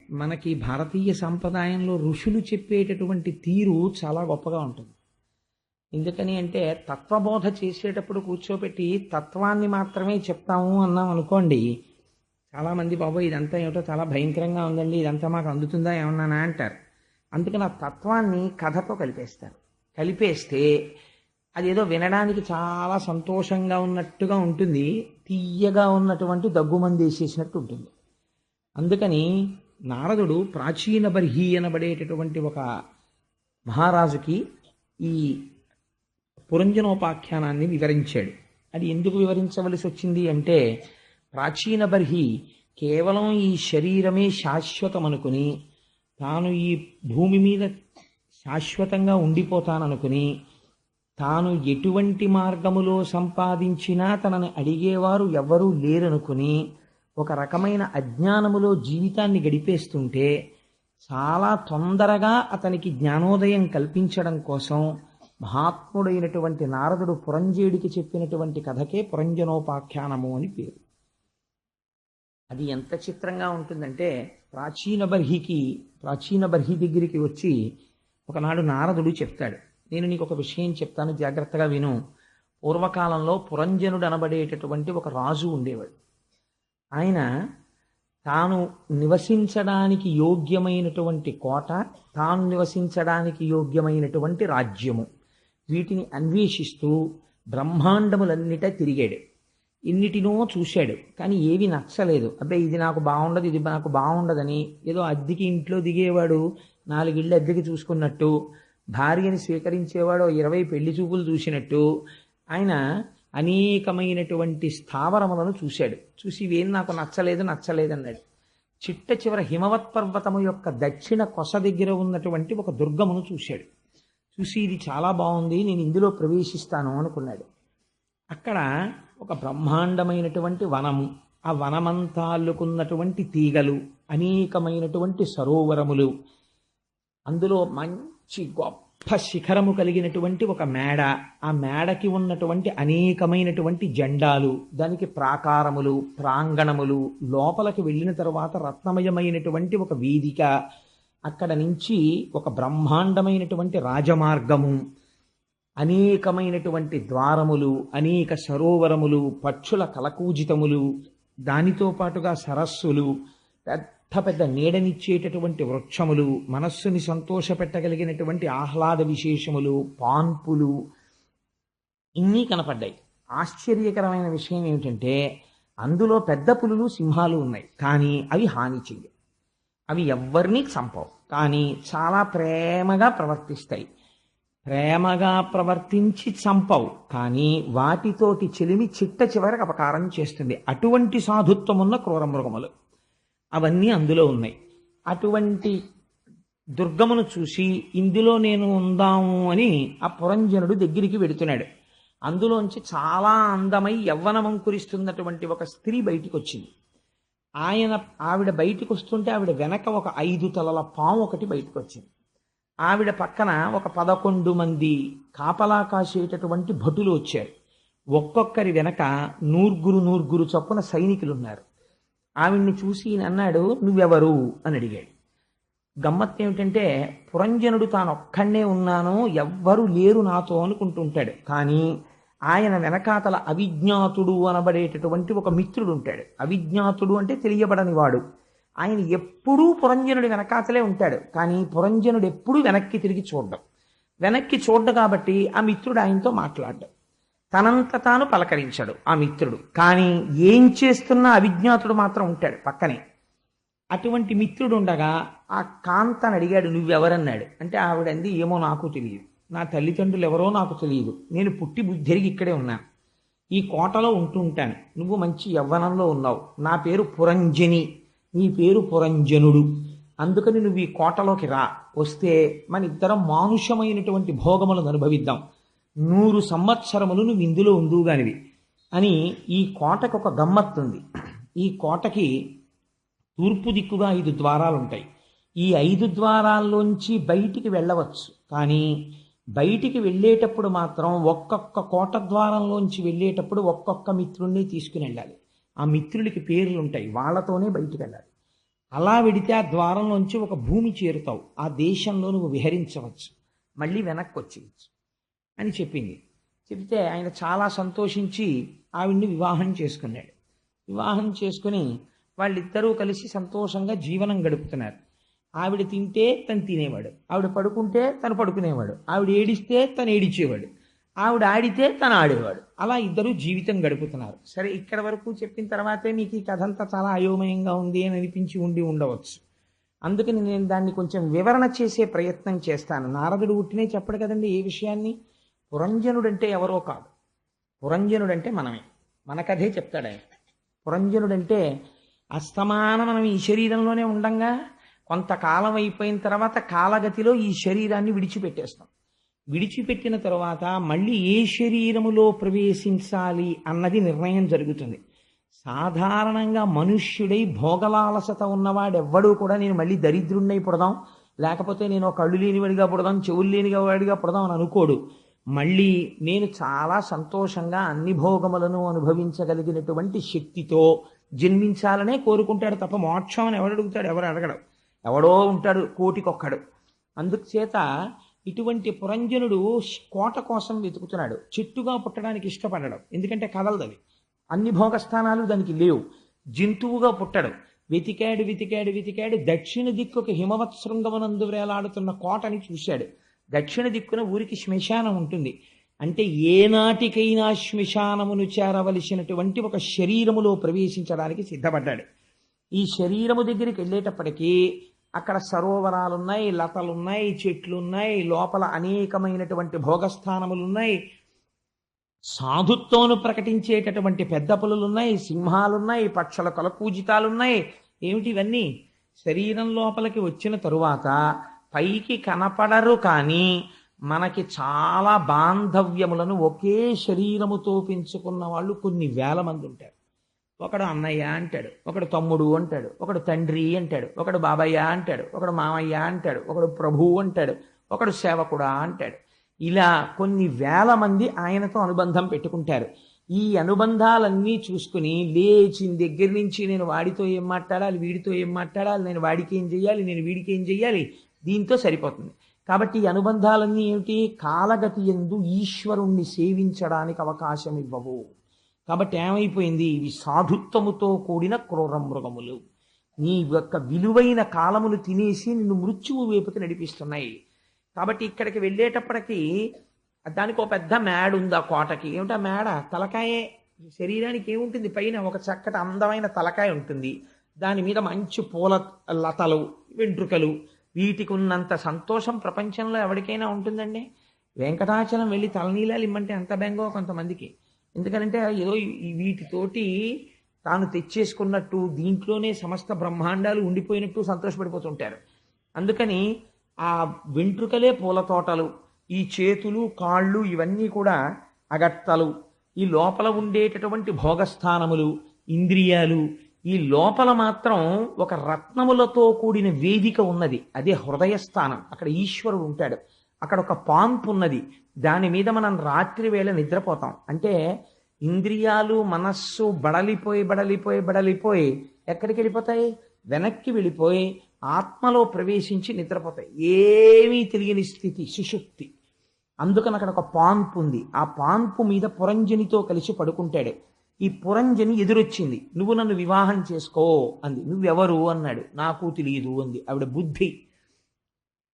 మనకి భారతీయ సంప్రదాయంలో ఋషులు చెప్పేటటువంటి తీరు చాలా గొప్పగా ఉంటుంది. ఎందుకని అంటే తత్వబోధ చేసేటప్పుడు కూర్చోబెట్టి తత్వాన్ని మాత్రమే చెప్తాము అన్నాం అనుకోండి, చాలామంది బాబు ఇదంతా ఏమిటో చాలా భయంకరంగా ఉందండి, ఇదంతా మాకు అందుతుందా ఏమన్నానా అంటారు. అందుకని ఆ తత్వాన్ని కథతో కలిపేస్తారు. కలిపేస్తే అదేదో వినడానికి చాలా సంతోషంగా ఉన్నట్టుగా ఉంటుంది, తీయగా ఉన్నటువంటి దగ్గుమంది వేసేసినట్టు ఉంటుంది. అందుకని నారదుడు ప్రాచీన బర్హి అనబడేటటువంటి ఒక మహారాజుకి ఈ పురంజనోపాఖ్యానాన్ని వివరించాడు. అది ఎందుకు వివరించవలసి వచ్చింది అంటే, ప్రాచీన బర్హి కేవలం ఈ శరీరమే శాశ్వతం అనుకుని, తాను ఈ భూమి మీద శాశ్వతంగా ఉండిపోతాననుకుని, తాను ఎటువంటి మార్గములో సంపాదించినా తనని అడిగేవారు ఎవ్వరూ లేరనుకుని ఒక రకమైన అజ్ఞానములో జీవితాన్ని గడిపేస్తుంటే, చాలా తొందరగా అతనికి జ్ఞానోదయం కల్పించడం కోసం మహాత్ముడైనటువంటి నారదుడు పురంజేయుడికి చెప్పినటువంటి కథకే పురంజనోపాఖ్యానము అని పేరు. అది ఎంత చిత్రంగా ఉంటుందంటే, ప్రాచీన బర్హి దగ్గరికి వచ్చి ఒకనాడు నారదుడు చెప్తాడు, నేను నీకు ఒక విషయం చెప్తాను, జాగ్రత్తగా విను. పూర్వకాలంలో పురంజనుడు అనబడేటటువంటి ఒక రాజు ఉండేవాడు. ఆయన తాను నివసించడానికి యోగ్యమైనటువంటి కోట, తాను నివసించడానికి యోగ్యమైనటువంటి రాజ్యము, వీటిని అన్వేషిస్తూ బ్రహ్మాండములన్నిటా తిరిగాడు. ఎన్నిటినో చూశాడు, కానీ ఏవి నచ్చలేదు. అబ్బాయి ఇది నాకు బాగుండదు, ఇది నాకు బాగుండదని ఏదో అద్దెకి ఇంట్లో దిగేవాడు 4 ఇళ్ళు అద్దెకి చూసుకున్నట్టు, భార్యని స్వీకరించేవాడు 20 పెళ్లి చూపులు చూసినట్టు ఆయన అనేకమైనటువంటి స్థావరములను చూశాడు. చూసి ఇవేం నాకు నచ్చలేదన్నాడు. చిట్ట చివర హిమవత్ పర్వతము యొక్క దక్షిణ కొస దగ్గర ఉన్నటువంటి ఒక దుర్గమును చూశాడు. చూసి ఇది చాలా బాగుంది, నేను ఇందులో ప్రవేశిస్తాను అనుకున్నాడు. అక్కడ ఒక బ్రహ్మాండమైనటువంటి వనము, ఆ వనమంతా అల్లుకున్నటువంటి తీగలు, అనేకమైనటువంటి సరోవరములు, అందులో మంచి గొప్ప శిఖరము కలిగినటువంటి ఒక మేడ, ఆ మేడకి ఉన్నటువంటి అనేకమైనటువంటి జెండాలు, దానికి ప్రాకారములు, ప్రాంగణములు, లోపలికి వెళ్ళిన తరువాత రత్నమయమైనటువంటి ఒక వేదిక, అక్కడ నుంచి ఒక బ్రహ్మాండమైనటువంటి రాజమార్గము, అనేకమైనటువంటి ద్వారములు, అనేక సరోవరములు, పక్షుల కలకూజితములు, దానితో పాటుగా సరస్సులు, పెద్ద పెద్ద నీడనిచ్చేటటువంటి వృక్షములు, మనస్సుని సంతోషపెట్టగలిగినటువంటి ఆహ్లాద విశేషములు, పాన్పులు, ఇన్ని కనపడ్డాయి. ఆశ్చర్యకరమైన విషయం ఏమిటంటే, అందులో పెద్ద పులులు, సింహాలు ఉన్నాయి, కానీ అవి హాని చెయ్యవు, అవి ఎవ్వరినీ చంపవు, కానీ చాలా ప్రేమగా ప్రవర్తిస్తాయి. ప్రేమగా ప్రవర్తించి చంపవు, కానీ వాటితోటి చెలిమి చిట్ట చివరికి అపకారం చేస్తుంది. అటువంటి సాధుత్వం ఉన్న క్రూర మృగములు అవన్నీ అందులో ఉన్నాయి. అటువంటి దుర్గమును చూసి ఇందులో నేను ఉందాము అని ఆ పురంజనుడు దగ్గరికి వెడుతున్నాడు. అందులోంచి చాలా అందమై యవ్వనమంకురిస్తున్నటువంటి ఒక స్త్రీ బయటికి వచ్చింది. ఆవిడ బయటికి వస్తుంటే ఆవిడ వెనక ఒక 5 తలల పాము ఒకటి బయటకు వచ్చింది. ఆవిడ పక్కన ఒక 11 మంది కాపలా కాసేటటువంటి భటులు వచ్చారు. ఒక్కొక్కరి వెనక 100 చొప్పున సైనికులు ఉన్నారు. ఆవిడ్ని చూసి ఈయన అన్నాడు, నువ్వెవరు అని అడిగాడు. గమ్మత్తు ఏమిటంటే, పురంజనుడు తాను ఒక్కడే ఉన్నాను, ఎవ్వరూ లేరు నాతో అనుకుంటుంటాడు, కానీ ఆయన వెనకాతల అవిజ్ఞాతుడు అనబడేటటువంటి ఒక మిత్రుడు ఉంటాడు. అవిజ్ఞాతుడు అంటే తెలియబడని వాడు. ఆయన ఎప్పుడూ పురంజనుడి వెనకాతలే ఉంటాడు, కానీ పురంజనుడు ఎప్పుడూ వెనక్కి చూడ్డం కాబట్టి ఆ మిత్రుడు ఆయనతో మాట్లాడ్డాడు. తనంత తాను పలకరించాడు ఆ మిత్రుడు, కానీ ఏం చేస్తున్నా అవిజ్ఞాతుడు మాత్రం ఉంటాడు పక్కనే. అటువంటి మిత్రుడు ఉండగా ఆ కాంతను అడిగాడు, నువ్వెవరన్నాడు. అంటే ఆవిడంది, ఏమో నాకు తెలియదు, నా తల్లిదండ్రులు ఎవరో నాకు తెలియదు, నేను పుట్టి బుద్ధిరిగి ఇక్కడే ఉన్నాను, ఈ కోటలో ఉంటుంటాను, నువ్వు మంచి యవ్వనంలో ఉన్నావు, నా పేరు పురంజని, నీ పేరు పురంజనుడు, అందుకని నువ్వు ఈ కోటలోకి రా, వస్తే మన ఇద్దరం మానుషమైనటువంటి భోగములను అనుభవిద్దాం, 100 సంవత్సరములు నువ్వు ఇందులో ఉందుగానివి అని. ఈ కోటకు ఒక గమ్మత్తుంది. ఈ కోటకి తూర్పు దిక్కుగా 5 ద్వారాలు ఉంటాయి. ఈ 5 ద్వారాల్లోంచి బయటికి వెళ్ళవచ్చు, కానీ బయటికి వెళ్ళేటప్పుడు మాత్రం ఒక్కొక్క కోట ద్వారంలోంచి వెళ్ళేటప్పుడు ఒక్కొక్క మిత్రుణ్ణి తీసుకుని వెళ్ళాలి. ఆ మిత్రులకి పేర్లు ఉంటాయి, వాళ్ళతోనే బయటికి వెళ్ళాలి. అలా వెడితే ఆ ద్వారంలోంచి ఒక భూమి చేరుతావు, ఆ దేశంలో నువ్వు విహరించవచ్చు, మళ్ళీ వెనక్కి వచ్చేయచ్చు అని చెప్పింది. చెప్తే ఆయన చాలా సంతోషించి ఆవిడ్ని వివాహం చేసుకున్నాడు. వివాహం చేసుకుని వాళ్ళిద్దరూ కలిసి సంతోషంగా జీవనం గడుపుతున్నారు. ఆవిడ తింటే తను తినేవాడు, ఆవిడ పడుకుంటే తను పడుకునేవాడు, ఆవిడ ఏడిస్తే తను ఏడిచేవాడు, ఆవిడ ఆడితే తను ఆడేవాడు. అలా ఇద్దరు జీవితం గడుపుతున్నారు. సరే, ఇక్కడ వరకు చెప్పిన తర్వాతే మీకు ఈ కథ అంతా చాలా అయోమయంగా ఉంది అని అనిపించి ఉండవచ్చు. అందుకని నేను దాన్ని కొంచెం వివరణ చేసే ప్రయత్నం చేస్తాను. నారదుడు ఉట్టినే చెప్పడు కదండి ఏ విషయాన్ని. పురంజనుడంటే ఎవరో కాదు, పురంజనుడంటే మనమే. మన కథే చెప్తాడు ఆయన. పురంజనుడంటే అస్తమానం మనం ఈ శరీరంలోనే ఉండంగా కొంతకాలం అయిపోయిన తర్వాత కాలగతిలో ఈ శరీరాన్ని విడిచిపెట్టేస్తాం. విడిచిపెట్టిన తర్వాత మళ్ళీ ఏ శరీరములో ప్రవేశించాలి అన్నది నిర్ణయం జరుగుతుంది. సాధారణంగా మనుష్యుడై భోగలాలసత ఉన్నవాడెవ్వడూ కూడా నేను మళ్ళీ దరిద్రుణ్ణై పుడదాం, లేకపోతే నేను కళ్ళు లేనివాడిగా పుడదాం, చెవులు లేనివాడిగా పుడదాం అని అనుకోడు. మళ్ళీ నేను చాలా సంతోషంగా అన్ని భోగములను అనుభవించగలిగినటువంటి శక్తితో జన్మించాలనే కోరుకుంటాడు తప్ప మోక్షం అని ఎవడు అడుగుతాడు? ఎవరు అడగడు. ఎవడో ఉంటాడు కోటికొక్కడు. అందుచేత ఇటువంటి పురంజనుడు కోట కోసం వెతుకుతున్నాడు. చెట్టుగా పుట్టడానికి ఇష్టపడడం, ఎందుకంటే కదలదవి, అన్ని భోగస్థానాలు దానికి లేవు. జంతువుగా పుట్టడు. వెతికాడు వెతికాడు వెతికాడు, దక్షిణ దిక్కుకు హిమవత్ శృంగమునందు వేలాడుతున్న కోటని చూశాడు. దక్షిణ దిక్కున ఊరికి శ్మశానం ఉంటుంది. అంటే ఏనాటికైనా శ్మశానమును చేరవలసినటువంటి ఒక శరీరములో ప్రవేశించడానికి సిద్ధపడ్డాడు. ఈ శరీరము దగ్గరికి వెళ్ళేటప్పటికీ అక్కడ సరోవరాలున్నాయి, లతలున్నాయి, చెట్లున్నాయి, లోపల అనేకమైనటువంటి భోగస్థానములున్నాయి, సాధుత్వమును ప్రకటించేటటువంటి పెద్ద పులులున్నాయి, సింహాలున్నాయి, పక్షుల కొలపూజితాలున్నాయి. ఏమిటి ఇవన్నీ? శరీరం లోపలికి వచ్చిన తరువాత పైకి కనపడరు, కానీ మనకి చాలా బాంధవ్యములను ఒకే శరీరముతో పెంచుకున్న వాళ్ళు కొన్ని వేల మంది ఉంటారు. ఒకడు అన్నయ్య అంటాడు, ఒకడు తమ్ముడు అంటాడు, ఒకడు తండ్రి అంటాడు, ఒకడు బాబయ్య అంటాడు, ఒకడు మామయ్య అంటాడు, ఒకడు ప్రభువు అంటాడు, ఒకడు సేవకుడా అంటాడు. ఇలా కొన్ని వేల మంది ఆయనతో అనుబంధం పెట్టుకుంటారు. ఈ అనుబంధాలన్నీ చూసుకుని లేచిన దగ్గర నుంచి నేను వాడితో ఏం మాట్లాడాలి, వీడితో ఏం మాట్లాడాలి, నేను వాడికి ఏం చెయ్యాలి, నేను వీడికి ఏం చెయ్యాలి, దీంతో సరిపోతుంది. కాబట్టి ఈ అనుబంధాలన్నీ ఏమిటి? కాలగతి యందు ఈశ్వరుణ్ణి సేవించడానికి అవకాశం ఇవ్వవు. కాబట్టి ఏమైపోయింది? ఇవి సాధుత్వముతో కూడిన క్రూర మృగములు, నీ యొక్క విలువైన కాలములు తినేసి నిన్ను మృత్యువు వైపుకి నడిపిస్తున్నాయి. కాబట్టి ఇక్కడికి వెళ్ళేటప్పటికీ దానికి ఒక పెద్ద మేడ ఉంది ఆ కోటకి. ఏమిటా మేడ? తలకాయే. శరీరానికి ఏముంటుంది? పైన ఒక చక్కటి అందమైన తలకాయ ఉంటుంది, దాని మీద మంచి పూల లతలు, వెంట్రుకలు. వీటికి ఉన్నంత సంతోషం ప్రపంచంలో ఎవరికైనా ఉంటుందండి? వెంకటాచలం వెళ్ళి తలనీలాలు ఇమ్మంటే ఎంత బెంగో కొంతమందికి. ఎందుకంటే ఏదో వీటితోటి తాను తెచ్చేసుకున్నట్టు, దీంట్లోనే సమస్త బ్రహ్మాండాలు ఉండిపోయినట్టు సంతోషపడిపోతుంటారు. అందుకని ఆ వెంట్రుకలే పూల తోటలు, ఈ చేతులు కాళ్ళు ఇవన్నీ కూడా అగట్టలు, ఈ లోపల ఉండేటటువంటి భోగస్థానములు, ఇంద్రియాలు. ఈ లోపల మాత్రం ఒక రత్నములతో కూడిన వేదిక ఉన్నది, అదే హృదయస్థానం. అక్కడ ఈశ్వరుడు ఉంటాడు. అక్కడ ఒక పాన్పు ఉన్నది, దాని మీద మనం రాత్రి వేళ నిద్రపోతాం. అంటే ఇంద్రియాలు మనస్సు బడలిపోయి బడలిపోయి బడలిపోయి ఎక్కడికి వెళ్ళిపోతాయి? వెనక్కి వెళ్ళిపోయి ఆత్మలో ప్రవేశించి నిద్రపోతాయి. ఏమీ తెలియని స్థితి, సుషుప్తి. అందుకని అక్కడ ఒక పాన్పు ఉంది. ఆ పాన్పు మీద పురంజనితో కలిసి పడుకుంటాడు. ఈ పురంజని ఎదురొచ్చింది. నువ్వు నన్ను వివాహం చేసుకో అంది. నువ్వెవరు అన్నాడు. నాకు తెలియదు అంది. ఆవిడ బుద్ధి.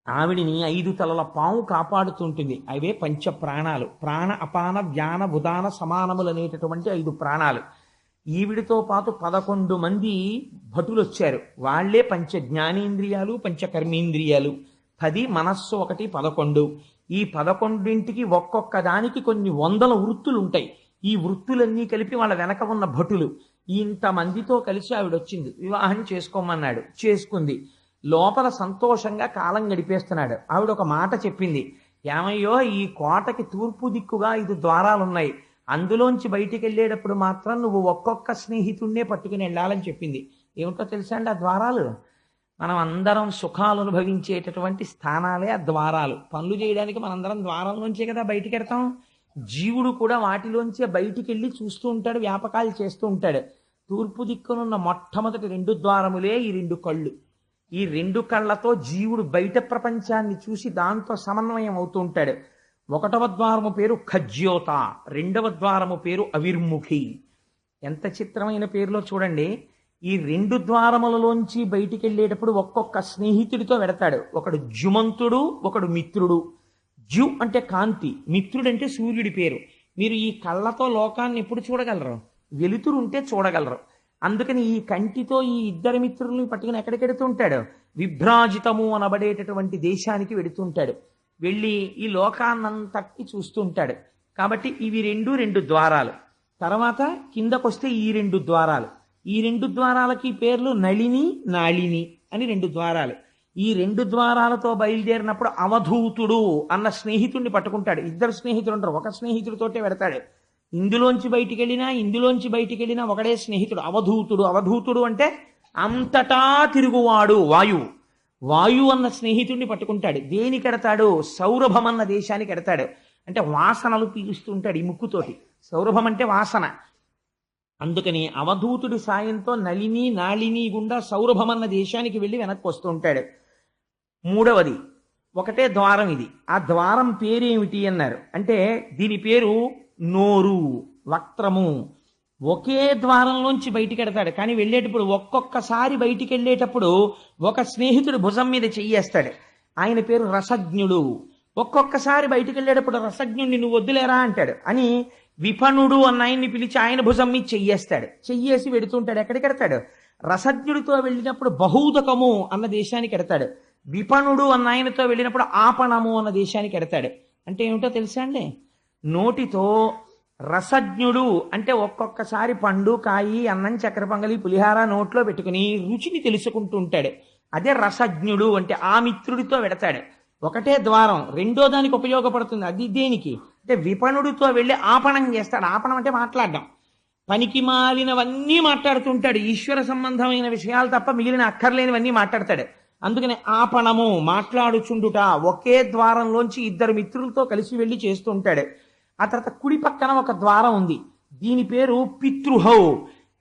ఆవిడిని 5 తలల పాము కాపాడుతుంటుంది. అవే పంచ ప్రాణాలు. ప్రాణ అపాన వ్యాన ఉదాన సమానములు అనేటటువంటి 5 ప్రాణాలు. ఈవిడితో పాటు 11 మంది భటులు వచ్చారు. వాళ్లే పంచ జ్ఞానేంద్రియాలు, పంచ కర్మేంద్రియాలు. 10 మనస్సు 1 11. ఈ 11ంటికి ఒక్కొక్క దానికి కొన్ని 100 వృత్తులు ఉంటాయి. ఈ వృత్తులన్నీ కలిపి వాళ్ళ వెనక ఉన్న భటులు. ఇంతమందితో కలిసి ఆవిడ వచ్చింది. వివాహం చేసుకోమన్నాడు, చేసుకుంది. లోపల సంతోషంగా కాలం గడిపేస్తున్నాడు. ఆవిడ ఒక మాట చెప్పింది. ఏమయ్యో, ఈ కోటకి తూర్పు దిక్కుగా 5 ద్వారాలున్నాయి. అందులోంచి బయటికి వెళ్ళేటప్పుడు మాత్రం నువ్వు ఒక్కొక్క స్నేహితుడినే పట్టుకుని వెళ్ళాలని చెప్పింది. ఏమిటో తెలుసా అండి ఆ ద్వారాలు? మనం అందరం సుఖాలు అనుభవించేటటువంటి స్థానాలే ఆ ద్వారాలు. పనులు చేయడానికి మనందరం ద్వారాల్లోంచే కదా బయటికి వెడతాం. జీవుడు కూడా వాటిలోంచే బయటికి వెళ్ళి చూస్తూ ఉంటాడు, వ్యాపకాలు చేస్తూ ఉంటాడు. తూర్పు దిక్కునున్న మొట్టమొదటి రెండు ద్వారములే ఈ రెండు కళ్ళు. ఈ రెండు కళ్ళతో జీవుడు బయట ప్రపంచాన్ని చూసి దాంతో సమన్వయం అవుతూ ఉంటాడు. ఒకటవ ద్వారము పేరు ఖజ్యోత, రెండవ ద్వారము పేరు అవిర్ముఖి. ఎంత చిత్రమైన పేరులో చూడండి. ఈ రెండు ద్వారములలోంచి బయటికి వెళ్ళేటప్పుడు ఒక్కొక్క స్నేహితుడితో వెడతాడు. ఒకడు జుమంతుడు, ఒకడు మిత్రుడు. జు అంటే కాంతి, మిత్రుడంటే సూర్యుడి పేరు. మీరు ఈ కళ్ళతో లోకాన్ని ఎప్పుడు చూడగలరు? వెలుతురు ఉంటే చూడగలరు. అందుకని ఈ కంటితో ఈ ఇద్దరు మిత్రుల్ని పట్టుకుని ఎక్కడికి వెడుతుంటాడు? విభ్రాజితము అనబడేటటువంటి దేశానికి వెడుతుంటాడు. వెళ్ళి ఈ లోకాన్నంతటి చూస్తుంటాడు. కాబట్టి ఇవి రెండు ద్వారాలు. తర్వాత కిందకొస్తే ఈ రెండు ద్వారాలు. ఈ రెండు ద్వారాలకి పేర్లు నళిని, నాళిని అని రెండు ద్వారాలు. ఈ రెండు ద్వారాలతో బయలుదేరినప్పుడు అవధూతుడు అన్న స్నేహితుడిని పట్టుకుంటాడు. ఇద్దరు స్నేహితులు ఉంటారు, ఒక స్నేహితుడితోటే వెడతాడు. ఇందులోంచి బయటికి వెళ్ళినా ఒకడే స్నేహితుడు అవధూతుడు. అవధూతుడు అంటే అంతటా తిరుగువాడు వాయువు. వాయువు అన్న స్నేహితుడిని పట్టుకుంటాడు. దేనికి ఎడతాడు? సౌరభం అన్న దేశానికి ఎడతాడు. అంటే వాసనలు పీలుస్తుంటాడు ఈ ముక్కుతోటి. సౌరభం అంటే వాసన. అందుకని అవధూతుడి సాయంతో నళిని, నాళిని గుండా సౌరభం అన్న దేశానికి వెళ్ళి వెనక్కి వస్తూ ఉంటాడు. మూడవది ఒకటే ద్వారం ఇది. ఆ ద్వారం పేరేమిటి అన్నారు అంటే దీని పేరు నోరు, వక్త్రము. ఒకే ద్వారంలోంచి బయటికి వెడతాడు. కానీ వెళ్ళేటప్పుడు ఒక్కొక్కసారి బయటికి వెళ్ళేటప్పుడు ఒక స్నేహితుడు భుజం మీద చెయ్యేస్తాడు. ఆయన పేరు రసజ్ఞుడు. ఒక్కొక్కసారి బయటికి వెళ్ళేటప్పుడు రసజ్ఞుడిని నువ్వు వద్దులేరా అంటాడు అని విపణుడు అన్న ఆయన్ని పిలిచి ఆయన భుజం మీద చెయ్యేస్తాడు. చెయ్యేసి వెడుతుంటాడు. ఎక్కడికి ఎడతాడు? రసజ్ఞుడితో వెళ్ళినప్పుడు బహూదకము అన్న దేశానికి ఎడతాడు. విపణుడు అన్న ఆయనతో వెళ్ళినప్పుడు ఆపణము అన్న దేశానికి ఎడతాడు. అంటే ఏమిటో తెలుసా అండి? నోటితో రసజ్ఞుడు అంటే ఒక్కొక్కసారి పండు, కాయి, అన్నం, చక్కెర పొంగలి, పులిహార నోట్లో పెట్టుకుని రుచిని తెలుసుకుంటూ ఉంటాడు. అదే రసజ్ఞుడు అంటే ఆ మిత్రుడితో వెడతాడు. ఒకటే ద్వారం, రెండో దానికి ఉపయోగపడుతుంది. అది దేనికి అంటే విపణుడితో వెళ్ళి ఆపణం చేస్తాడు. ఆపణం అంటే మాట్లాడడం. పనికి మాలినవన్నీ మాట్లాడుతుంటాడు. ఈశ్వర సంబంధమైన విషయాలు తప్ప మిగిలిన అక్కర్లేనివన్నీ మాట్లాడతాడు. అందుకని ఆపణము మాట్లాడుచుండుట. ఒకే ద్వారంలోంచి ఇద్దరు మిత్రులతో కలిసి వెళ్ళి చేస్తూ ఉంటాడు. ఆ తర్వాత కుడి పక్కన ఒక ద్వారం ఉంది. దీని పేరు పితృహౌ.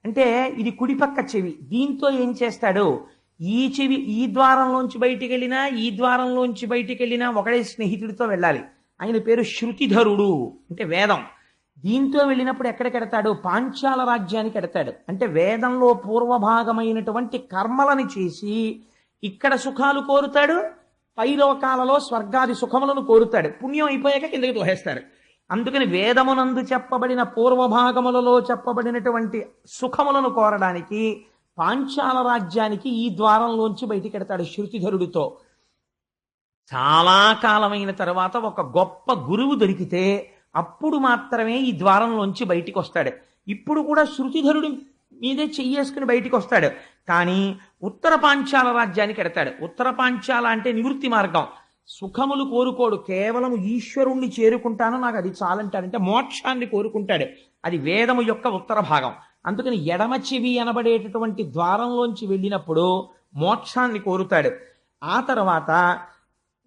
అంటే ఇది కుడిపక్క చెవి. దీంతో ఏం చేస్తాడు? ఈ చెవి ఈ ద్వారంలోంచి బయటికి వెళ్ళినా, ఈ ద్వారంలోంచి బయటికి వెళ్ళినా ఒకడే స్నేహితుడితో వెళ్ళాలి. ఆయన పేరు శృతిధరుడు అంటే వేదం. దీంతో వెళ్ళినప్పుడు ఎక్కడికి ఎడతాడు? పాంచాల రాజ్యానికి ఎడతాడు. అంటే వేదంలో పూర్వభాగమైనటువంటి కర్మలని చేసి ఇక్కడ సుఖాలు కోరుతాడు, పైలోకాలలో స్వర్గాది సుఖములను కోరుతాడు. పుణ్యం అయిపోయాక కిందకి తోహేస్తాడు. అందుకని వేదమునందు చెప్పబడిన పూర్వభాగములలో చెప్పబడినటువంటి సుఖములను కోరడానికి పాంచాల రాజ్యానికి ఈ ద్వారంలోంచి బయటికి ఎడతాడు శృతిధరుడితో. చాలా కాలమైన తర్వాత ఒక గొప్ప గురువు దొరికితే అప్పుడు మాత్రమే ఈ ద్వారంలోంచి బయటికి వస్తాడు. ఇప్పుడు కూడా శృతిధరుడి మీదే చెయ్యేసుకుని బయటికి వస్తాడు. కానీ ఉత్తర పాంచాల రాజ్యానికి ఎడతాడు. ఉత్తర పాంచాల అంటే నివృత్తి మార్గం. సుఖములు కోరుకోడు, కేవలం ఈశ్వరుణ్ణి చేరుకుంటాను నాకు అది చాలంటాడంటే మోక్షాన్ని కోరుకుంటాడు. అది వేదము యొక్క ఉత్తర భాగం. అందుకని ఎడమ చెవి అనబడేటటువంటి ద్వారంలోంచి వెళ్ళినప్పుడు మోక్షాన్ని కోరుతాడు. ఆ తర్వాత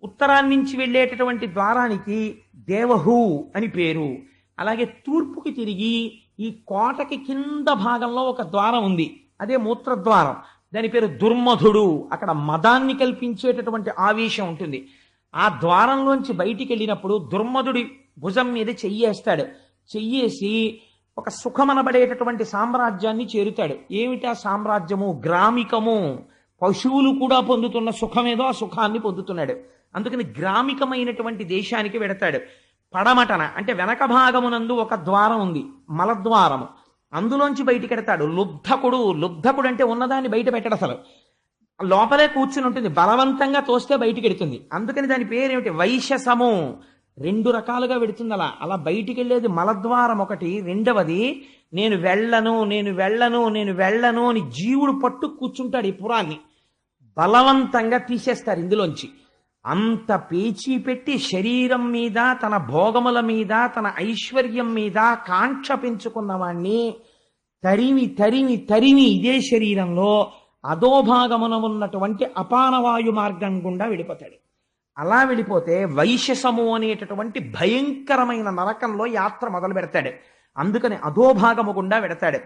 ఉత్తరాన్నించి వెళ్ళేటటువంటి ద్వారానికి దేవహు అని పేరు. అలాగే తూర్పుకి తిరిగి ఈ కోటకి కింద భాగంలో ఒక ద్వారం ఉంది. అదే మూత్రద్వారం. దాని పేరు దుర్మధుడు. అక్కడ మదాన్ని కల్పించేటటువంటి ఆవేశం ఉంటుంది. ఆ ద్వారంలోంచి బయటికి వెళ్ళినప్పుడు దుర్మధుడి భుజం మీద చెయ్యేస్తాడు. చెయ్యేసి ఒక సుఖమనబడేటటువంటి సామ్రాజ్యాన్ని చేరుతాడు. ఏమిటా సామ్రాజ్యము? గ్రామికము. పశువులు కూడా పొందుతున్న సుఖమేదో ఆ సుఖాన్ని పొందుతున్నాడు. అందుకని గ్రామికమైనటువంటి దేశానికి వెడతాడు. పడమటన అంటే వెనక భాగమునందు ఒక ద్వారం ఉంది, మలద్వారము. అందులోంచి బయటికి ఎడతాడు. లుబ్ధకుడు. లుబ్ధకుడు అంటే ఉన్నదాన్ని బయట పెట్టడు. అసలు లోపలే కూర్చుని ఉంటుంది. బలవంతంగా తోస్తే బయటికి ఎడుతుంది. అందుకని దాని పేరేమిటి? వైశసము. రెండు రకాలుగా వెడుతుంది. అలా బయటికి వెళ్ళేది మలద్వారం ఒకటి. రెండవది నేను వెళ్ళను అని జీవుడు పట్టు కూర్చుంటాడు. ఈ పురాన్ని బలవంతంగా తీసేస్తారు ఇందులోంచి. అంత పేచీ పెట్టి శరీరం మీద, తన భోగముల మీద, తన ఐశ్వర్యం మీద కాంక్ష పెంచుకున్న వాణ్ణి తరిమి ఇదే శరీరంలో అధోభాగమున ఉన్నటువంటి అపానవాయు మార్గం గుండా వెళ్ళిపోతాడు. అలా వెళ్ళిపోతే వైశసము అనేటటువంటి భయంకరమైన నరకంలో యాత్ర మొదలు పెడతాడు. అందుకని అధోభాగము గుండా వెడతాడు.